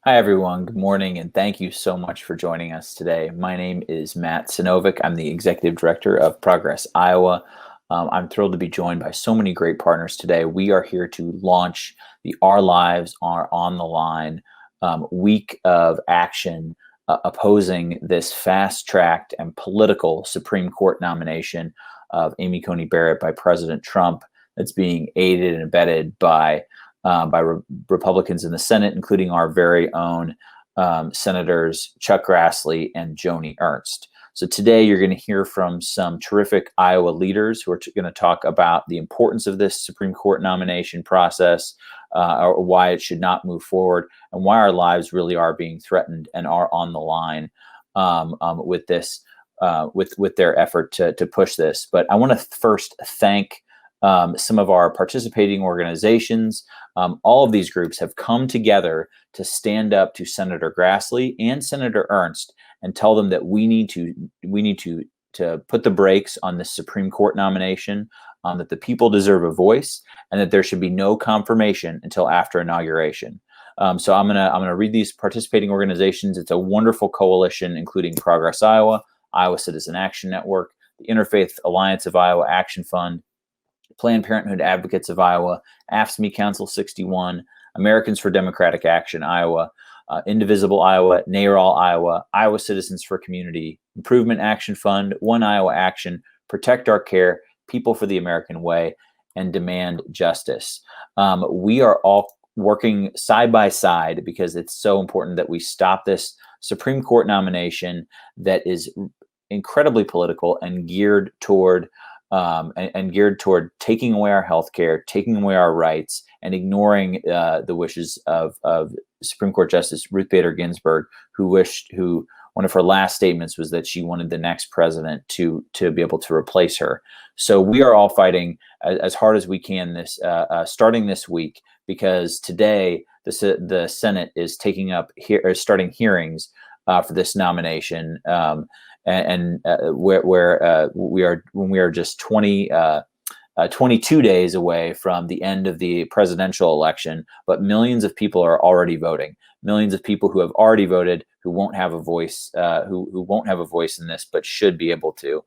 Hi, everyone. Good morning, and thank you so much for joining us today. My name is Matt Sinovic. I'm the Executive Director of Progress Iowa. I'm thrilled to be joined by so many great partners today. We are here to launch the Our Lives Are on the Line week of action opposing this fast-tracked and political Supreme Court nomination of Amy Coney Barrett by President Trump that's being aided and abetted by Republicans in the Senate, including our very own Senators Chuck Grassley and Joni Ernst. So today you're going to hear from some terrific Iowa leaders who are going to talk about the importance of this Supreme Court nomination process, or why it should not move forward, and why our lives really are being threatened and are on the line with this, with their effort to push this. But I want to first thank some of our participating organizations. All of these groups have come together to stand up to Senator Grassley and Senator Ernst and tell them that we need to put the brakes on this Supreme Court nomination, that the people deserve a voice, and that there should be no confirmation until after inauguration. So I'm gonna read these participating organizations. It's a wonderful coalition, including Progress Iowa, Iowa Citizen Action Network, the Interfaith Alliance of Iowa Action Fund, Planned Parenthood Advocates of Iowa, AFSCME Council 61, Americans for Democratic Action Iowa, Indivisible Iowa, NARAL Iowa, Iowa Citizens for Community Improvement Action Fund, One Iowa Action, Protect Our Care, People for the American Way, and Demand Justice. We are all working side by side because it's so important that we stop this Supreme Court nomination that is incredibly political and geared toward taking away our health care, taking away our rights, and ignoring the wishes of Supreme Court Justice Ruth Bader Ginsburg, who one of her last statements was that she wanted the next president to be able to replace her. So we are all fighting as hard as we can starting this week, because today the Senate is starting hearings for this nomination. Where we are just 22 days away from the end of the presidential election, but millions of people are already voting. Millions of people who have already voted who won't have a voice, who won't have a voice in this, but should be able to.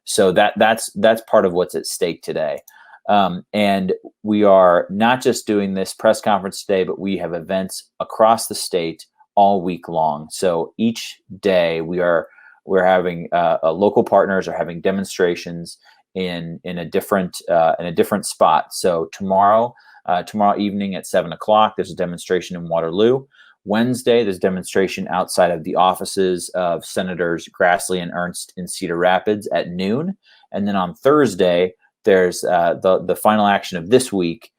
So that's part of what's at stake today. And we are not just doing this press conference today, but we have events across the state all week long. So each day we're having local partners are having demonstrations in a different spot. So tomorrow evening at 7:00, there's a demonstration in Waterloo. Wednesday, there's a demonstration outside of the offices of Senators Grassley and Ernst in Cedar Rapids at noon. And then on Thursday, there's the final action of this week.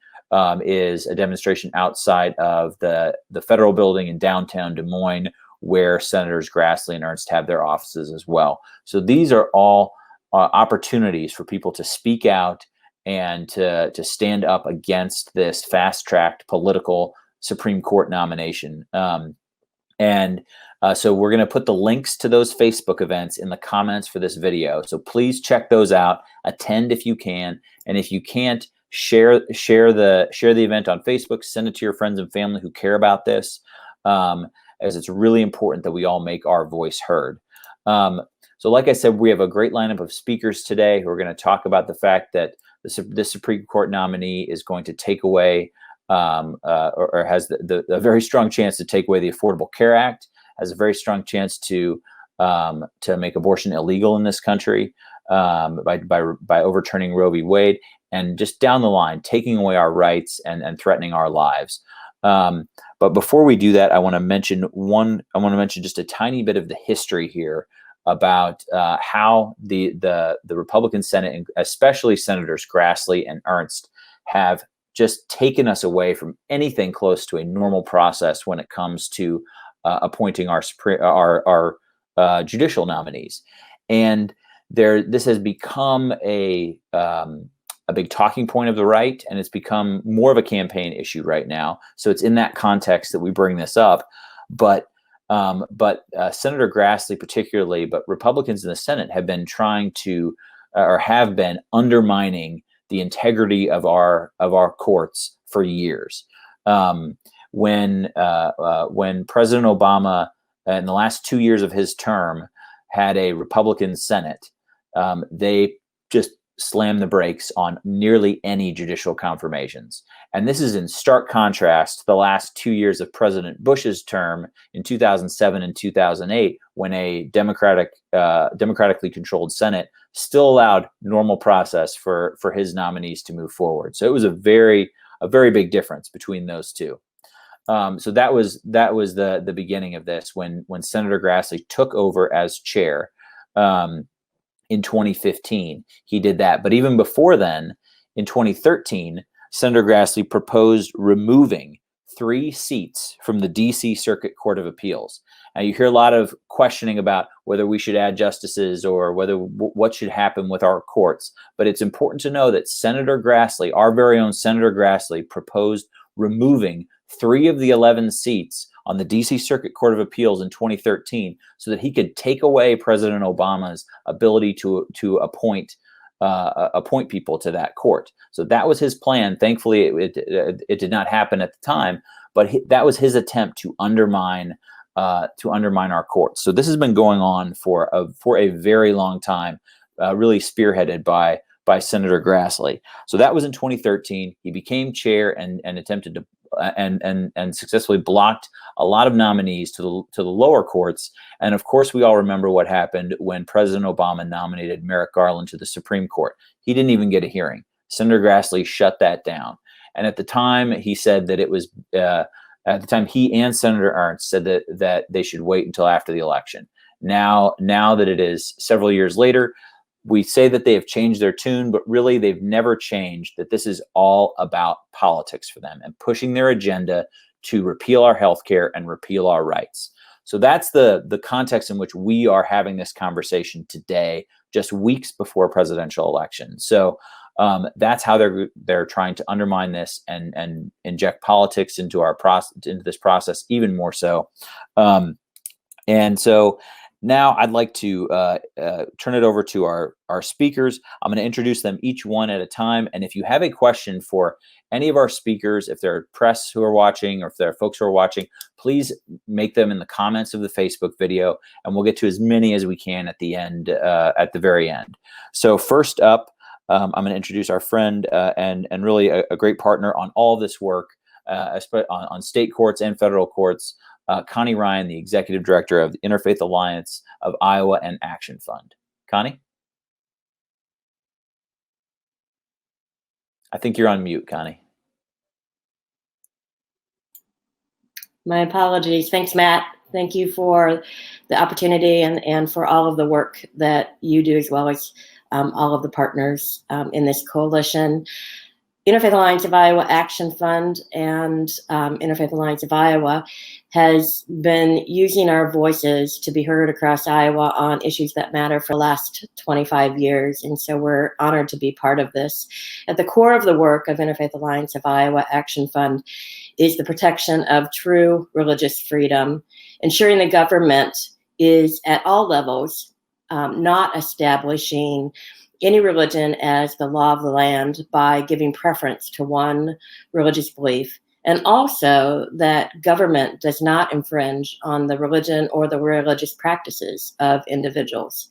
Is a demonstration outside of the federal building in downtown Des Moines, where Senators Grassley and Ernst have their offices as well. So these are all opportunities for people to speak out and to stand up against this fast-tracked political Supreme Court nomination. So we're going to put the links to those Facebook events in the comments for this video. So please check those out, attend if you can, and if you can't, share the event on Facebook, send it to your friends and family who care about this, as it's really important that we all make our voice heard. So like I said, we have a great lineup of speakers today who are going to talk about the fact that the Supreme Court nominee is going to take away, or has a very strong chance to take away the Affordable Care Act, has a very strong chance to make abortion illegal in this country by overturning Roe v. Wade, and just down the line, taking away our rights and threatening our lives. But before we do that, I want to mention just a tiny bit of the history here about how the Republican Senate, and especially Senators Grassley and Ernst, have just taken us away from anything close to a normal process when it comes to appointing our judicial nominees. And this has become a big talking point of the right, and it's become more of a campaign issue right now. So it's in that context that we bring this up. But Senator Grassley particularly, but Republicans in the Senate have been trying to, or have been undermining the integrity of our courts for years. when President Obama, in the last 2 years of his term, had a Republican Senate, they just slammed the brakes on nearly any judicial confirmations. And this is in stark contrast to the last 2 years of President Bush's term in 2007 and 2008, when a democratically controlled Senate still allowed normal process for his nominees to move forward. So it was a very big difference between those two. So that was the beginning of this, when Senator Grassley took over as chair in 2015. He did that, but even before then, in 2013, Senator Grassley proposed removing 3 seats from the D.C. Circuit Court of Appeals. Now, you hear a lot of questioning about whether we should add justices or what should happen with our courts, but it's important to know that Senator Grassley, our very own Senator Grassley, proposed removing 3 of the 11 seats on the D.C. Circuit Court of Appeals in 2013, so that he could take away President Obama's ability to appoint people to that court. So that was his plan. Thankfully, it did not happen at the time, but that was his attempt to undermine our courts. So this has been going on for a very long time, really spearheaded by Senator Grassley. So that was in 2013. He became chair and attempted to and successfully blocked a lot of nominees to the lower courts. And of course, we all remember what happened when President Obama nominated Merrick Garland to the Supreme Court. He didn't even get a hearing. Senator Grassley shut that down. And at the time, he said that it was at the time he and Senator Ernst said that they should wait until after the election. Now that it is several years later, we say that they have changed their tune, but really they've never changed, that this is all about politics for them and pushing their agenda to repeal our health care and repeal our rights. So that's the context in which we are having this conversation today, just weeks before presidential election. So that's how they're trying to undermine this and inject politics into this process even more so. And so now I'd like to turn it over to our speakers. I'm going to introduce them each one at a time. And if you have a question for any of our speakers, if there are press who are watching or if there are folks who are watching, please make them in the comments of the Facebook video, and we'll get to as many as we can at the end, at the very end. So first up, I'm going to introduce our friend and really a great partner on all this work, on state courts and federal courts, Connie Ryan, the Executive Director of the Interfaith Alliance of Iowa and Action Fund. Connie? I think you're on mute, Connie. My apologies. Thanks, Matt. Thank you for the opportunity and for all of the work that you do, as well as all of the partners in this coalition. Interfaith Alliance of Iowa Action Fund and Interfaith Alliance of Iowa has been using our voices to be heard across Iowa on issues that matter for the last 25 years. And so we're honored to be part of this. At the core of the work of Interfaith Alliance of Iowa Action Fund is the protection of true religious freedom, ensuring the government is at all levels not establishing any religion as the law of the land by giving preference to one religious belief, and also that government does not infringe on the religion or the religious practices of individuals.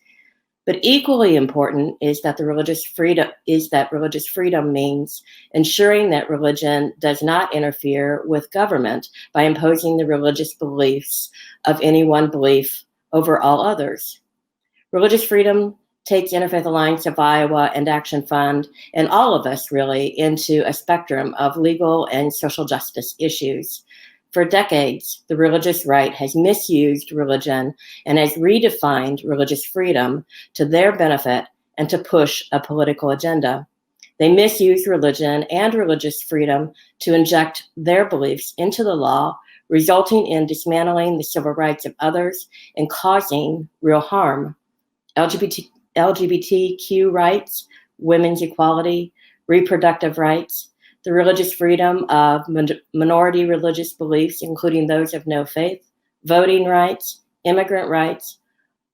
But equally important is that religious freedom means ensuring that religion does not interfere with government by imposing the religious beliefs of any one belief over all others. Religious freedom takes Interfaith Alliance of Iowa and Action Fund, and all of us really, into a spectrum of legal and social justice issues. For decades, the religious right has misused religion and has redefined religious freedom to their benefit and to push a political agenda. They misuse religion and religious freedom to inject their beliefs into the law, resulting in dismantling the civil rights of others and causing real harm. LGBTQ rights, women's equality, reproductive rights, the religious freedom of minority religious beliefs, including those of no faith, voting rights, immigrant rights.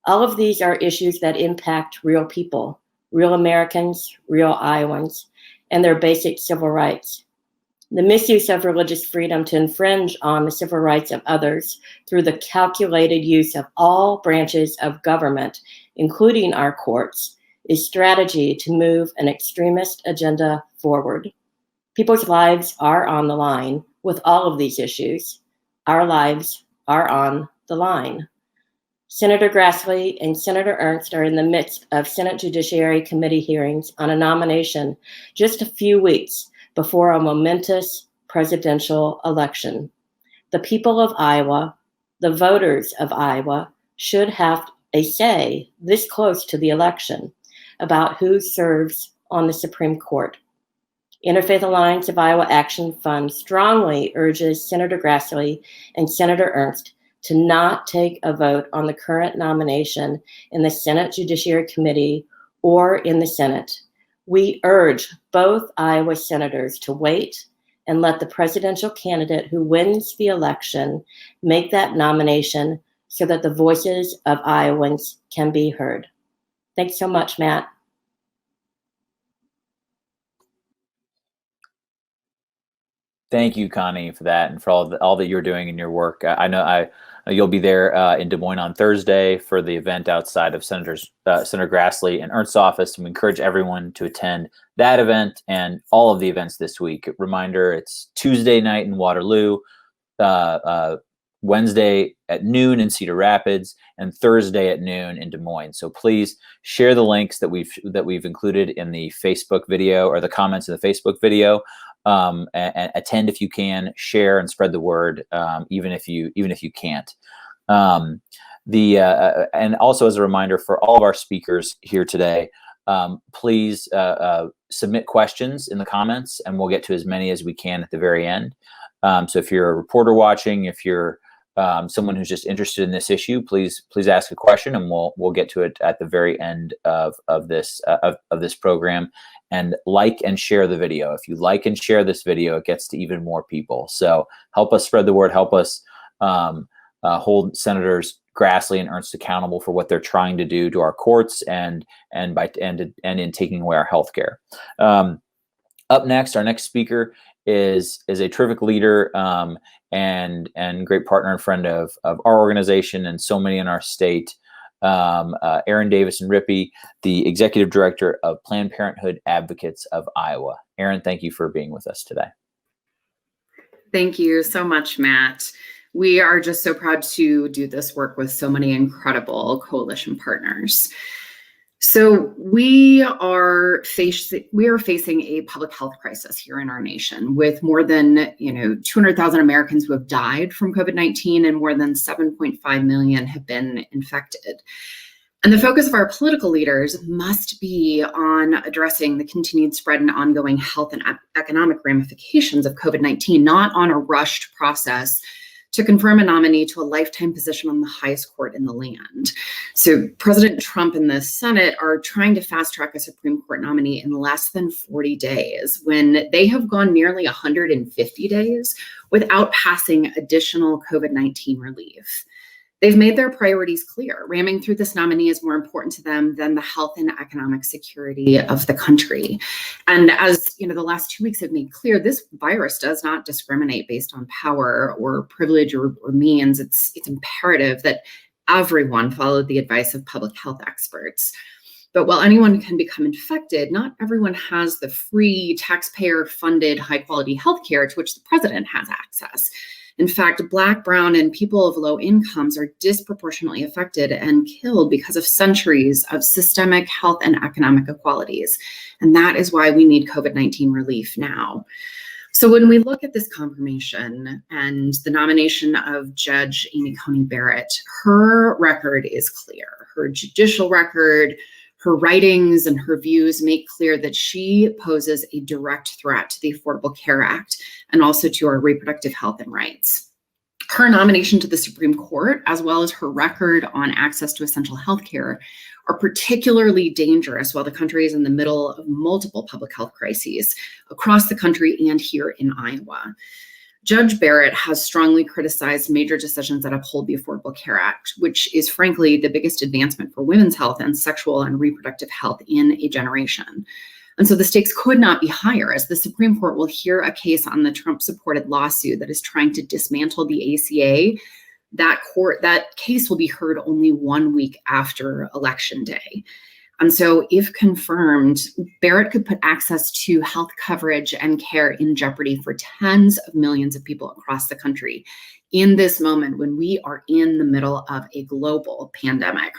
All of these are issues that impact real people, real Americans, real Iowans, and their basic civil rights. The misuse of religious freedom to infringe on the civil rights of others through the calculated use of all branches of government, including our courts, is strategy to move an extremist agenda forward. People's lives are on the line with all of these issues. Our lives are on the line. Senator Grassley and Senator Ernst are in the midst of Senate Judiciary Committee hearings on a nomination just a few weeks before a momentous presidential election. The people of Iowa, the voters of Iowa, should have a say this close to the election about who serves on the Supreme Court. Interfaith Alliance of Iowa Action Fund strongly urges Senator Grassley and Senator Ernst to not take a vote on the current nomination in the Senate Judiciary Committee or in the Senate. We urge both Iowa senators to wait and let the presidential candidate who wins the election make that nomination so that the voices of Iowans can be heard. Thanks so much, Matt. Thank you, Connie, for that and for all that you're doing in your work. I know you'll be there in Des Moines on Thursday for the event outside of Senator Grassley and Ernst's office, and we encourage everyone to attend that event and all of the events this week. Reminder, it's Tuesday night in Waterloo, Wednesday at noon in Cedar Rapids, and Thursday at noon in Des Moines. So please share the links that we've included in the Facebook video or the comments in the Facebook video. And attend if you can, share and spread the word, even if you can't. And also as a reminder for all of our speakers here today, please submit questions in the comments, and we'll get to as many as we can at the very end. So if you're a reporter watching, if you're someone who's just interested in this issue, please ask a question, and we'll get to it at the very end of this program. And like and share the video. If you like and share this video, it gets to even more people. So help us spread the word. Help us hold Senators Grassley and Ernst accountable for what they're trying to do to our courts and in taking away our health care. Up next, our next speaker is a terrific leader and great partner and friend of our organization and so many in our state. Aaron Davis and Rippy, the executive director of Planned Parenthood Advocates of Iowa. Aaron, thank you for being with us today. Thank you so much, Matt. We are just so proud to do this work with so many incredible coalition partners. So we are facing a public health crisis here in our nation, with more than 200,000 Americans who have died from COVID-19 and more than 7.5 million have been infected. And the focus of our political leaders must be on addressing the continued spread and ongoing health and economic ramifications of COVID-19, not on a rushed process to confirm a nominee to a lifetime position on the highest court in the land. So President Trump and the Senate are trying to fast track a Supreme Court nominee in less than 40 days, when they have gone nearly 150 days without passing additional COVID-19 relief. They've made their priorities clear. Ramming through this nominee is more important to them than the health and economic security of the country. And as the last 2 weeks have made clear, this virus does not discriminate based on power or privilege or means. It's imperative that everyone follow the advice of public health experts. But while anyone can become infected, not everyone has the free, taxpayer-funded, high-quality healthcare to which the president has access. In fact, Black, Brown, and people of low incomes are disproportionately affected and killed because of centuries of systemic health and economic inequalities. And that is why we need COVID-19 relief now. So when we look at this confirmation and the nomination of Judge Amy Coney Barrett, her record is clear. Her judicial record, her writings, and her views make clear that she poses a direct threat to the Affordable Care Act and also to our reproductive health and rights. Her nomination to the Supreme Court, as well as her record on access to essential health care, are particularly dangerous while the country is in the middle of multiple public health crises across the country and here in Iowa. Judge Barrett has strongly criticized major decisions that uphold the Affordable Care Act, which is frankly the biggest advancement for women's health and sexual and reproductive health in a generation. And so the stakes could not be higher, as the Supreme Court will hear a case on the Trump-supported lawsuit that is trying to dismantle the ACA. That case will be heard only 1 week after Election Day. And so if confirmed, Barrett could put access to health coverage and care in jeopardy for tens of millions of people across the country in this moment when we are in the middle of a global pandemic.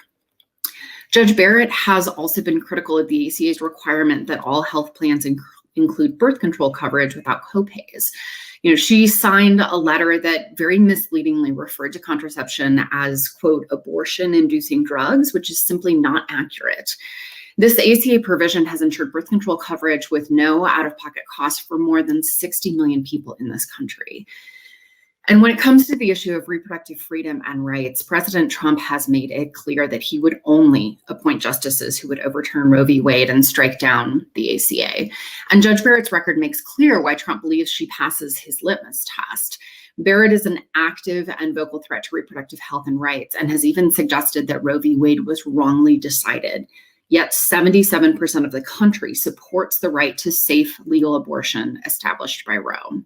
Judge Barrett has also been critical of the ACA's requirement that all health plans include birth control coverage without copays. She signed a letter that very misleadingly referred to contraception as, quote, abortion-inducing drugs, which is simply not accurate. This ACA provision has ensured birth control coverage with no out-of-pocket cost for more than 60 million people in this country. And when it comes to the issue of reproductive freedom and rights, President Trump has made it clear that he would only appoint justices who would overturn Roe v. Wade and strike down the ACA. And Judge Barrett's record makes clear why Trump believes she passes his litmus test. Barrett is an active and vocal threat to reproductive health and rights, and has even suggested that Roe v. Wade was wrongly decided. Yet 77% of the country supports the right to safe legal abortion established by Roe.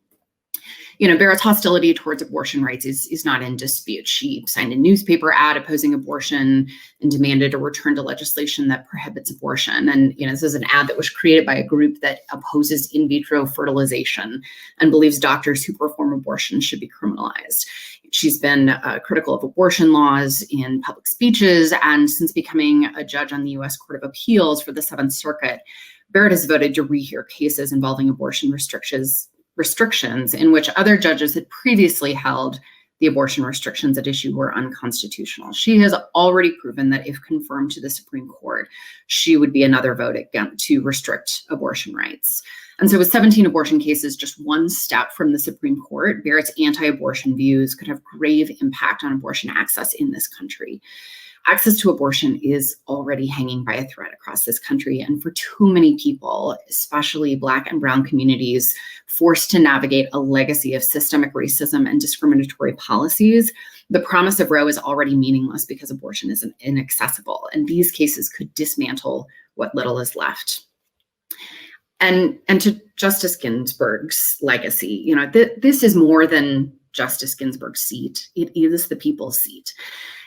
Barrett's hostility towards abortion rights is not in dispute. She signed a newspaper ad opposing abortion and demanded a return to legislation that prohibits abortion. And, this is an ad that was created by a group that opposes in vitro fertilization and believes doctors who perform abortion should be criminalized. She's been critical of abortion laws in public speeches, and since becoming a judge on the U.S. Court of Appeals for the Seventh Circuit, Barrett has voted to rehear cases involving abortion restrictions in which other judges had previously held the abortion restrictions at issue were unconstitutional. She has already proven that if confirmed to the Supreme Court, she would be another vote again to restrict abortion rights. And so with 17 abortion cases just one step from the Supreme Court, Barrett's anti-abortion views could have grave impact on abortion access in this country. Access to abortion is already hanging by a thread across this country, and for too many people, especially Black and Brown communities, forced to navigate a legacy of systemic racism and discriminatory policies, the promise of Roe is already meaningless because abortion is inaccessible, and these cases could dismantle what little is left. And to Justice Ginsburg's legacy, this is more than Justice Ginsburg's seat. It is the people's seat.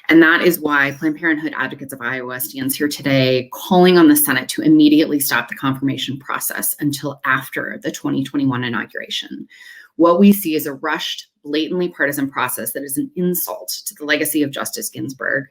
And that is why Planned Parenthood Advocates of Iowa stands here today calling on the Senate to immediately stop the confirmation process until after the 2021 inauguration. What we see is a rushed, blatantly partisan process that is an insult to the legacy of Justice Ginsburg,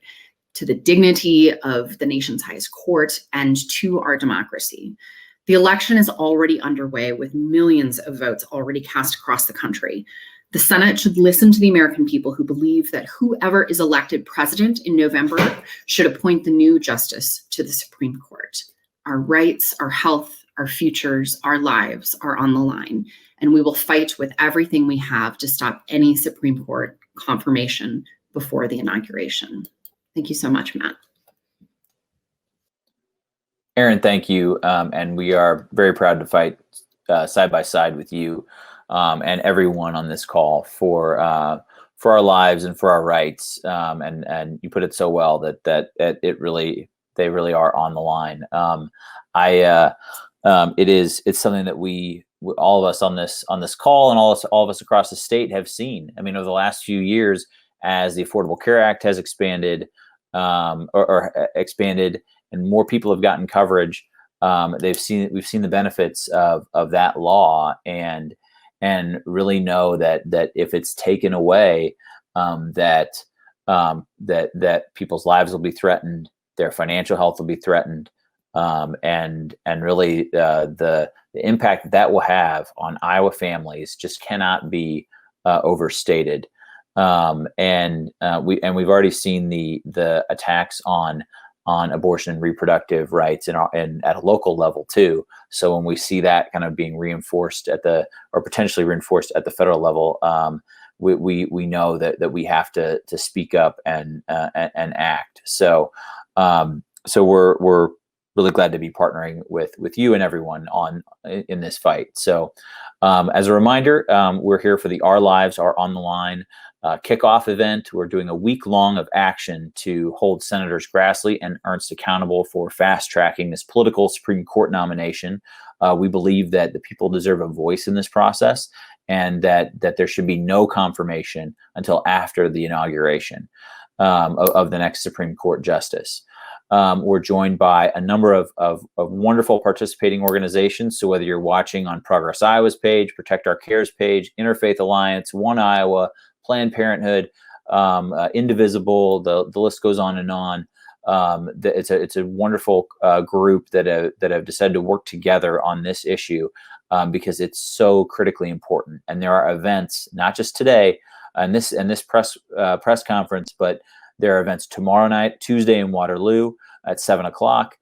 to the dignity of the nation's highest court, and to our democracy. The election is already underway with millions of votes already cast across the country. The Senate should listen to the American people who believe that whoever is elected president in November should appoint the new justice to the Supreme Court. Our rights, our health, our futures, our lives are on the line, and we will fight with everything we have to stop any Supreme Court confirmation before the inauguration. Thank you so much, Matt. Erin, thank you. And we are very proud to fight side by side with you and everyone on this call for our lives and for our rights. And you put it so well that they really are on the line. It's something that we all of us on this call and all of us across the state have seen. I mean, over the last few years, as the Affordable Care Act has expanded or expanded, and more people have gotten coverage, we've seen the benefits of that law, and really know that if it's taken away, that people's lives will be threatened, their financial health will be threatened, and really the impact that will have on Iowa families just cannot be overstated. And we've already seen the attacks on abortion and reproductive rights and at a local level too. So when we see that kind of being reinforced or potentially reinforced at the federal level, we know that we have to speak up and act. So we're really glad to be partnering with you and everyone in this fight. So as a reminder, we're here for the Our Lives Are on the Line kickoff event. We're doing a week long of action to hold Senators Grassley and Ernst accountable for fast tracking this political Supreme Court nomination. We believe that the people deserve a voice in this process, and that there should be no confirmation until after the inauguration of the next Supreme Court justice. We're joined by a number of wonderful participating organizations. So whether you're watching on Progress Iowa's page, Protect Our Cares page, Interfaith Alliance, One Iowa, Planned Parenthood, Indivisible, the list goes on and on. It's a wonderful group that have decided to work together on this issue because it's so critically important. And there are events, not just today and this press conference, but there are events tomorrow night, Tuesday in Waterloo at 7 o'clock,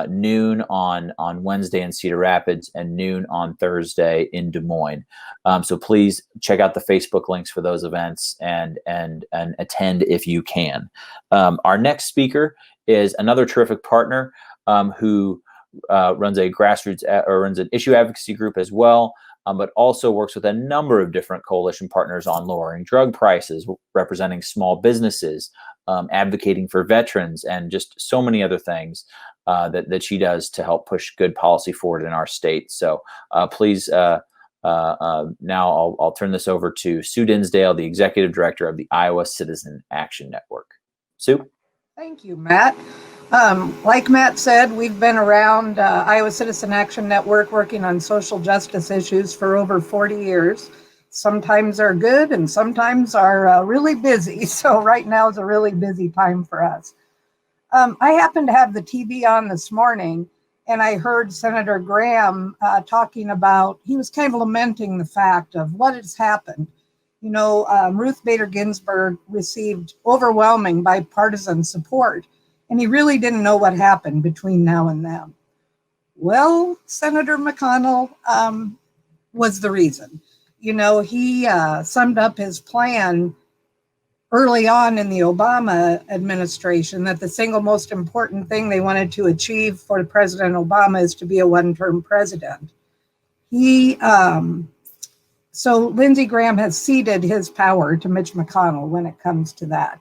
noon on Wednesday in Cedar Rapids, and noon on Thursday in Des Moines. So please check out the Facebook links for those events and attend if you can. Our next speaker is another terrific partner who runs a grassroots or runs an issue advocacy group as well. But also works with a number of different coalition partners on lowering drug prices, representing small businesses, advocating for veterans, and just so many other things that she does to help push good policy forward in our state. So please, now I'll turn this over to Sue Dinsdale, the Executive Director of the Iowa Citizen Action Network. Sue? Thank you, Matt. Like Matt said, we've been around Iowa Citizen Action Network working on social justice issues for over 40 years. Sometimes are good and sometimes are really busy. So right now is a really busy time for us. I happened to have the TV on this morning, and I heard Senator Graham talking about, he was kind of lamenting the fact of what has happened. You know, Ruth Bader Ginsburg received overwhelming bipartisan support, and he really didn't know what happened between now and then. Well, Senator McConnell was the reason. You know, he summed up his plan early on in the Obama administration that the single most important thing they wanted to achieve for President Obama is to be a one-term president. So Lindsey Graham has ceded his power to Mitch McConnell when it comes to that.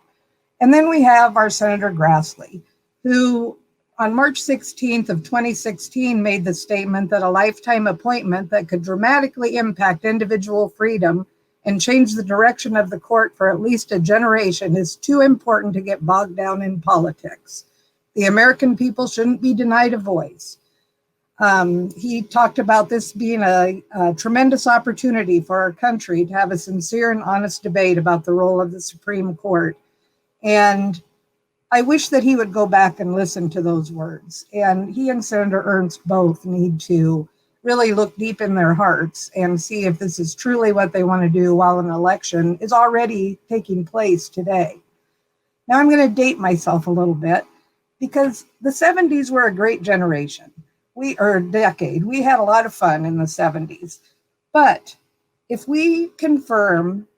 And then we have our Senator Grassley, who on March 16th of 2016 made the statement that a lifetime appointment that could dramatically impact individual freedom and change the direction of the court for at least a generation is too important to get bogged down in politics. The American people shouldn't be denied a voice. He talked about this being a tremendous opportunity for our country to have a sincere and honest debate about the role of the Supreme Court. And I wish that he would go back and listen to those words. And he and Senator Ernst both need to really look deep in their hearts and see if this is truly what they want to do while an election is already taking place today. Now I'm going to date myself a little bit because the 70s were a great generation. Decade. We had a lot of fun in the 70s. But if we confirm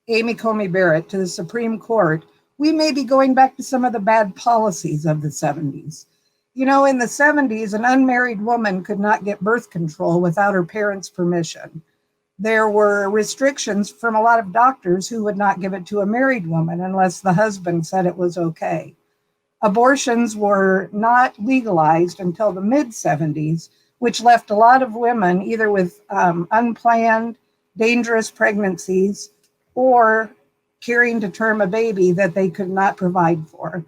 Amy Coney Barrett to the Supreme Court, we may be going back to some of the bad policies of the 70s. You know, in the 70s, an unmarried woman could not get birth control without her parents' permission. There were restrictions from a lot of doctors who would not give it to a married woman unless the husband said it was okay. Abortions were not legalized until the mid-70s, which left a lot of women either with unplanned, dangerous pregnancies or carrying to term a baby that they could not provide for.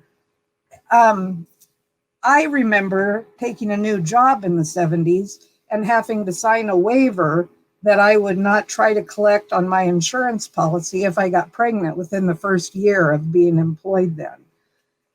I remember taking a new job in the 70s and having to sign a waiver that I would not try to collect on my insurance policy if I got pregnant within the first year of being employed then.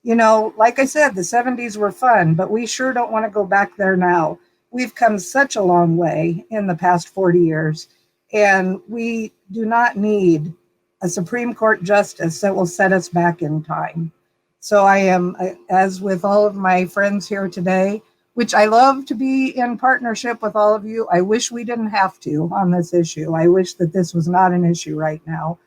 You know, like I said, the 70s were fun, but we sure don't want to go back there now. We've come such a long way in the past 40 years, and we do not need a Supreme Court justice that will set us back in time. So I am, as with all of my friends here today, which I love to be in partnership with all of you. I wish we didn't have to on this issue. I wish that this was not an issue right now.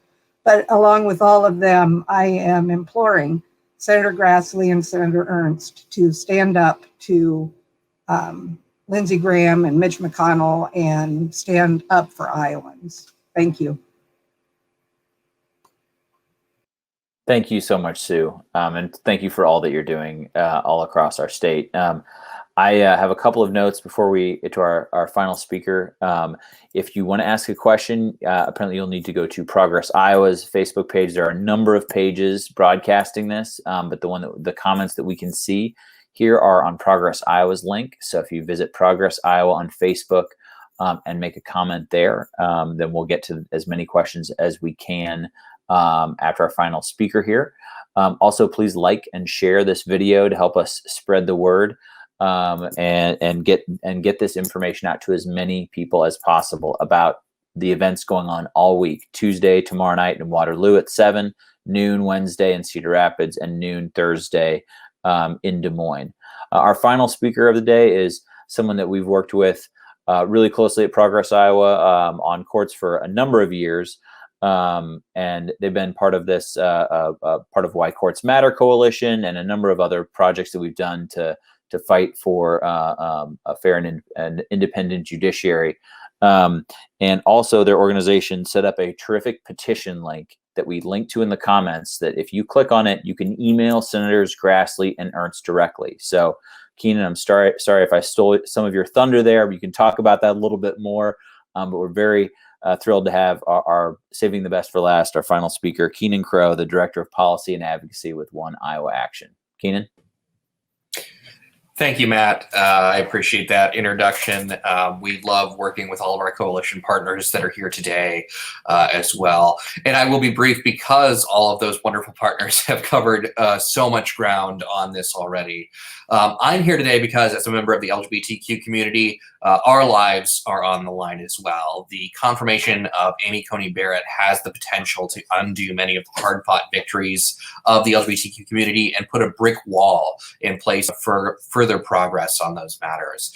But along with all of them, I am imploring Senator Grassley and Senator Ernst to stand up to Lindsey Graham and Mitch McConnell and stand up for Iowans. Thank you. Thank you so much, Sue, and thank you for all that you're doing all across our state. I have a couple of notes before we get to our final speaker. If you want to ask a question, apparently you'll need to go to Progress Iowa's Facebook page. There are a number of pages broadcasting this, but the comments that we can see here are on Progress Iowa's link. So if you visit Progress Iowa on Facebook and make a comment there, then we'll get to as many questions as we can after our final speaker here. Also, please like and share this video to help us spread the word and get this information out to as many people as possible about the events going on all week. Tuesday, tomorrow night in Waterloo at 7, noon Wednesday in Cedar Rapids, and noon Thursday in Des Moines. Our final speaker of the day is someone that we've worked with really closely at Progress Iowa on courts for a number of years. And they've been part of this, part of Why Courts Matter Coalition and a number of other projects that we've done to fight for a fair and independent judiciary. And also their organization set up a terrific petition link that we link to in the comments that if you click on it, you can email Senators Grassley and Ernst directly. So Kenan, I'm sorry if I stole some of your thunder there, but you can talk about that a little bit more. But we're very thrilled to have our saving the best for last, our final speaker, Kenan Crowe, the Director of Policy and Advocacy with One Iowa Action. Kenan? Thank you, Matt. I appreciate that introduction. We love working with all of our coalition partners that are here today as well. And I will be brief because all of those wonderful partners have covered so much ground on this already. I'm here today because as a member of the LGBTQ community, our lives are on the line as well. The confirmation of Amy Coney Barrett has the potential to undo many of the hard-fought victories of the LGBTQ community and put a brick wall in place for further progress on those matters.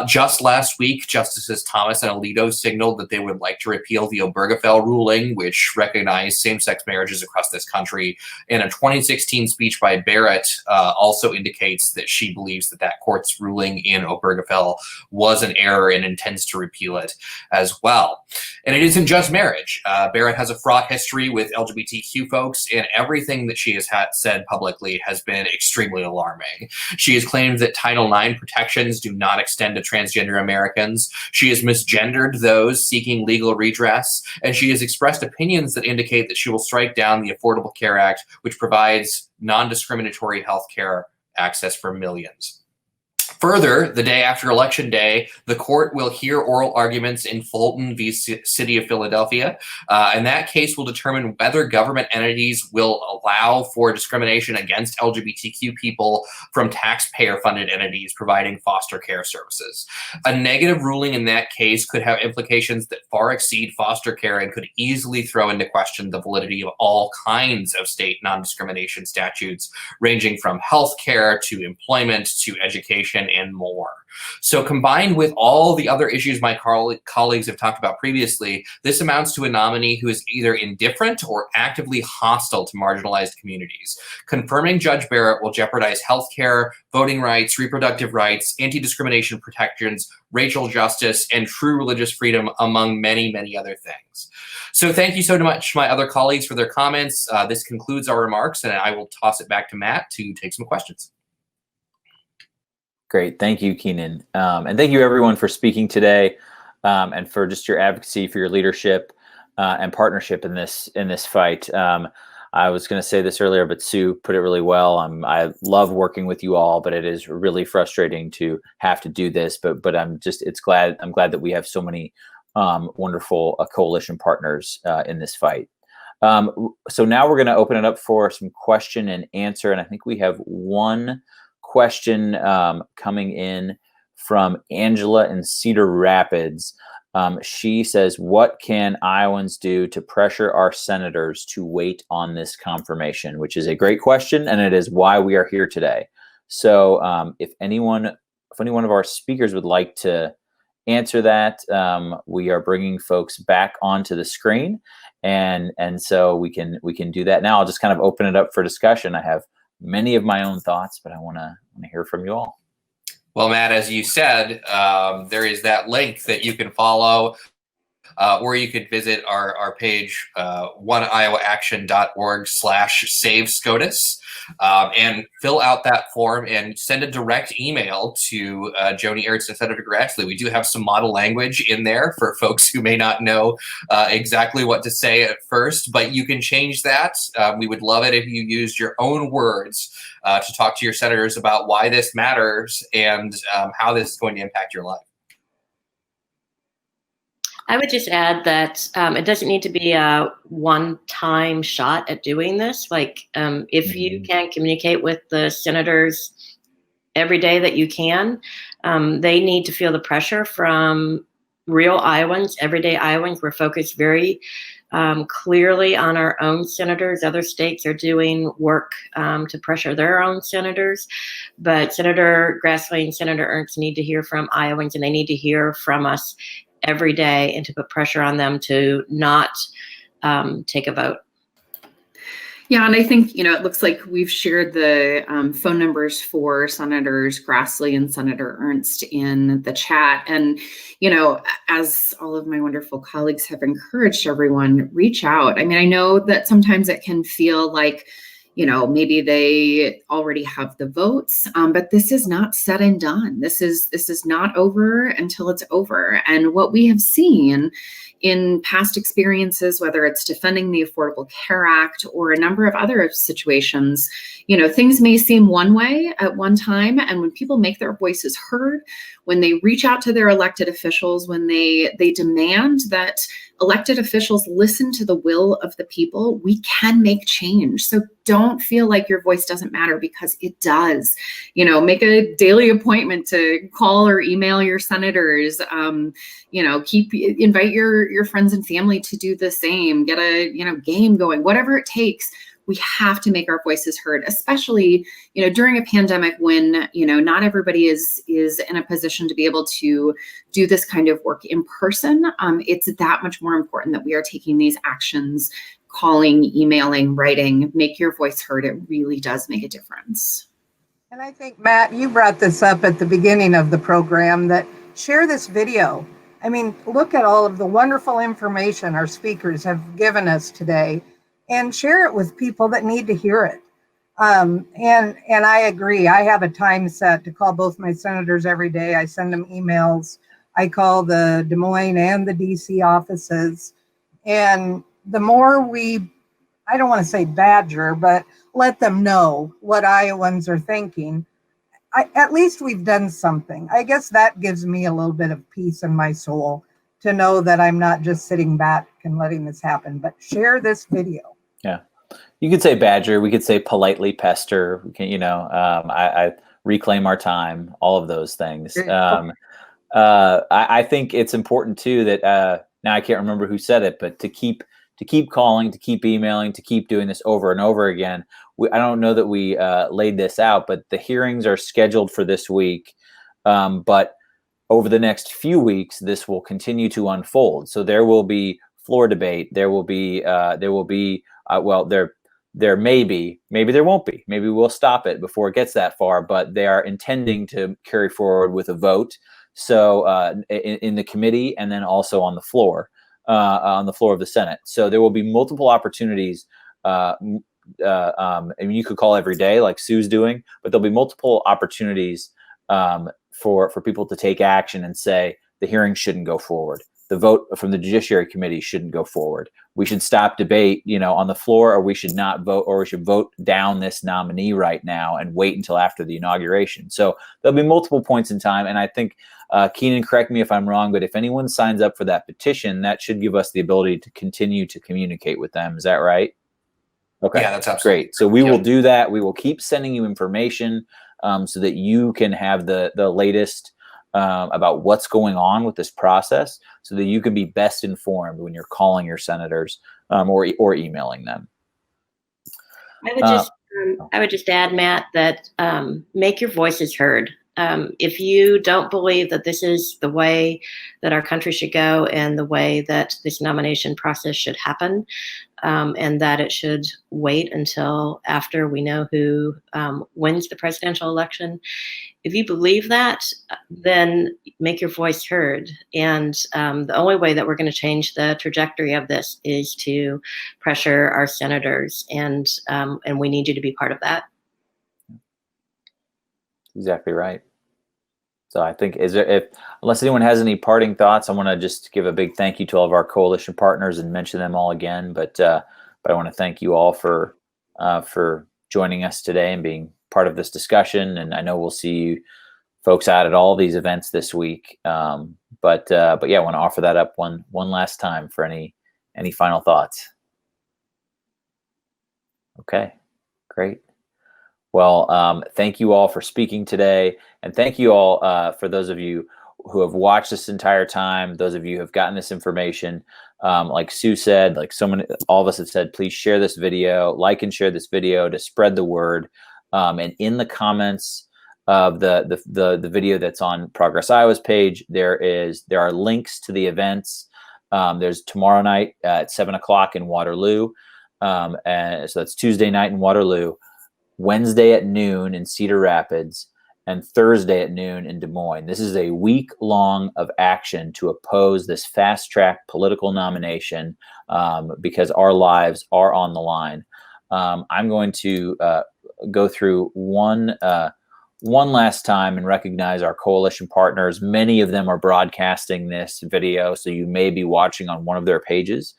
Just last week, Justices Thomas and Alito signaled that they would like to repeal the Obergefell ruling, which recognized same-sex marriages across this country. And a 2016 speech by Barrett also indicates that she believes that court's ruling in Obergefell was an error and intends to repeal it as well. And it isn't just marriage. Barrett has a fraught history with LGBTQ folks, and everything that she has said publicly has been extremely alarming. She has claimed that Title IX protections do not extend to transgender Americans. She has misgendered those seeking legal redress, and she has expressed opinions that indicate that she will strike down the Affordable Care Act, which provides non-discriminatory health care access for millions. Further, the day after Election Day, the court will hear oral arguments in Fulton v. City of Philadelphia, and that case will determine whether government entities will allow for discrimination against LGBTQ people from taxpayer-funded entities providing foster care services. A negative ruling in that case could have implications that far exceed foster care and could easily throw into question the validity of all kinds of state non-discrimination statutes, ranging from health care to employment to education and more. So combined with all the other issues my colleagues have talked about previously, this amounts to a nominee who is either indifferent or actively hostile to marginalized communities. Confirming Judge Barrett will jeopardize healthcare, voting rights, reproductive rights, anti-discrimination protections, racial justice, and true religious freedom, among many, many other things. So thank you so much, my other colleagues, for their comments. This concludes our remarks, and I will toss it back to Matt to take some questions. Great. Thank you, Kenan. And thank you, everyone, for speaking today and for just your advocacy, for your leadership and partnership in this fight. I was going to say this earlier, but Sue put it really well. I love working with you all, but it is really frustrating to have to do this. But I'm glad that we have so many wonderful coalition partners in this fight. So now we're going to open it up for some question and answer. And I think we have one question coming in from Angela in Cedar Rapids. She says, what can Iowans do to pressure our senators to wait on this confirmation? Which is a great question, and it is why we are here today. So if any one of our speakers would like to answer that, we are bringing folks back onto the screen, and so we can do that now. I'll just kind of open it up for discussion. I have many of my own thoughts, but I want to hear from you all. Well, Matt, as you said, there is that link that you can follow or you could visit our page, oneiowaction.org/save-SCOTUS, and fill out that form and send a direct email to Joni Ertz and Senator Grassley. We do have some model language in there for folks who may not know exactly what to say at first, but you can change that. We would love it if you used your own words to talk to your senators about why this matters and how this is going to impact your life. I would just add that it doesn't need to be a one-time shot at doing this. Like, if you can communicate with the senators every day that you can, they need to feel the pressure from real Iowans, everyday Iowans. We're focused very clearly on our own senators. Other states are doing work to pressure their own senators, but Senator Grassley and Senator Ernst need to hear from Iowans, and they need to hear from us every day and to put pressure on them to not take a vote. Yeah, and I think, it looks like we've shared the phone numbers for Senators Grassley and Senator Ernst in the chat. And, as all of my wonderful colleagues have encouraged everyone, reach out. I mean, I know that sometimes it can feel like, maybe they already have the votes, but this is not said and done. This is not over until it's over. And what we have seen in past experiences, whether it's defending the Affordable Care Act or a number of other situations, things may seem one way at one time. And when people make their voices heard, when they reach out to their elected officials, when they demand that elected officials listen to the will of the people, we can make change. So don't feel like your voice doesn't matter, because it does. Make a daily appointment to call or email your senators. Invite your friends and family to do the same. Get a game going, whatever it takes. We have to make our voices heard, especially, during a pandemic when, not everybody is in a position to be able to do this kind of work in person. It's that much more important that we are taking these actions, calling, emailing, writing. Make your voice heard. It really does make a difference. And I think, Matt, you brought this up at the beginning of the program, that share this video. I mean, look at all of the wonderful information our speakers have given us today, and share it with people that need to hear it. And I agree. I have a time set to call both my senators every day. I send them emails. I call the Des Moines and the DC offices. And the more I don't want to say badger, but let them know what Iowans are thinking, at least we've done something. I guess that gives me a little bit of peace in my soul to know that I'm not just sitting back and letting this happen, but share this video. Yeah. You could say badger. We could say politely pester. We can, I reclaim our time, all of those things. I think it's important too that now I can't remember who said it, but to keep calling, to keep emailing, to keep doing this over and over again. I don't know that we laid this out, but the hearings are scheduled for this week. But over the next few weeks, this will continue to unfold. So there will be floor debate. There may be, maybe there won't be. Maybe we'll stop it before it gets that far. But they are intending to carry forward with a vote. So in the committee, and then also on the floor of the Senate. So there will be multiple opportunities. I mean, you could call every day like Sue's doing, but there'll be multiple opportunities for people to take action and say the hearing shouldn't go forward. The vote from the Judiciary Committee shouldn't go forward. We should stop debate, on the floor, or we should not vote, or we should vote down this nominee right now and wait until after the inauguration. So there'll be multiple points in time. And I think, Kenan, correct me if I'm wrong, but if anyone signs up for that petition, that should give us the ability to continue to communicate with them. Is that right? Okay. Yeah, that's absolutely great. So we will do that. We will keep sending you information so that you can have the latest about what's going on with this process, so that you can be best informed when you're calling your senators or emailing them. I would just add, Matt, that make your voices heard. If you don't believe that this is the way that our country should go and the way that this nomination process should happen, and that it should wait until after we know who wins the presidential election. If you believe that, then make your voice heard. And the only way that we're going to change the trajectory of this is to pressure our senators, and we need you to be part of that. Exactly right. So I think, unless anyone has any parting thoughts, I want to just give a big thank you to all of our coalition partners and mention them all again. But I want to thank you all for joining us today and being part of this discussion. And I know we'll see you folks out at all these events this week. But yeah, I want to offer that up one last time for any final thoughts. Okay, great. Well, thank you all for speaking today. And thank you all for those of you who have watched this entire time, those of you who have gotten this information. Like Sue said, like all of us have said, please share this video, like and share this video to spread the word. And in the comments of the video that's on Progress Iowa's page, there are links to the events. There's tomorrow night at 7 o'clock in Waterloo. And so that's Tuesday night in Waterloo, Wednesday at noon in Cedar Rapids, and Thursday at noon in Des Moines. This is a week long of action to oppose this fast track political nomination because our lives are on the line. I'm going to go through one last time and recognize our coalition partners. Many of them are broadcasting this video, so you may be watching on one of their pages.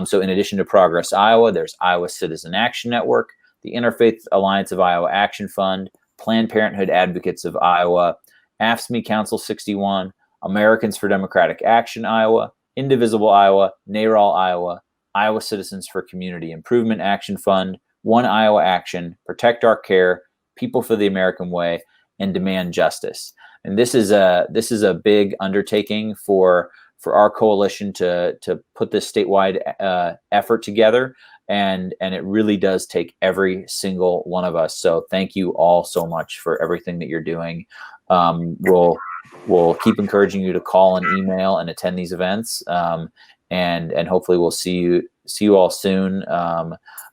So in addition to Progress Iowa, there's Iowa Citizen Action Network, the Interfaith Alliance of Iowa Action Fund, Planned Parenthood Advocates of Iowa, AFSCME Council 61, Americans for Democratic Action Iowa, Indivisible Iowa, NARAL Iowa, Iowa Citizens for Community Improvement Action Fund, One Iowa Action, Protect Our Care, People for the American Way, and Demand Justice. And this is a big undertaking for our coalition to put this statewide effort together. And it really does take every single one of us. So thank you all so much for everything that you're doing. We'll keep encouraging you to call and email and attend these events. And hopefully we'll see you all soon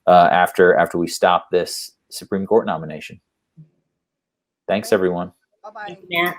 after we stop this Supreme Court nomination. Thanks, everyone. Bye-bye. Thank you, Matt.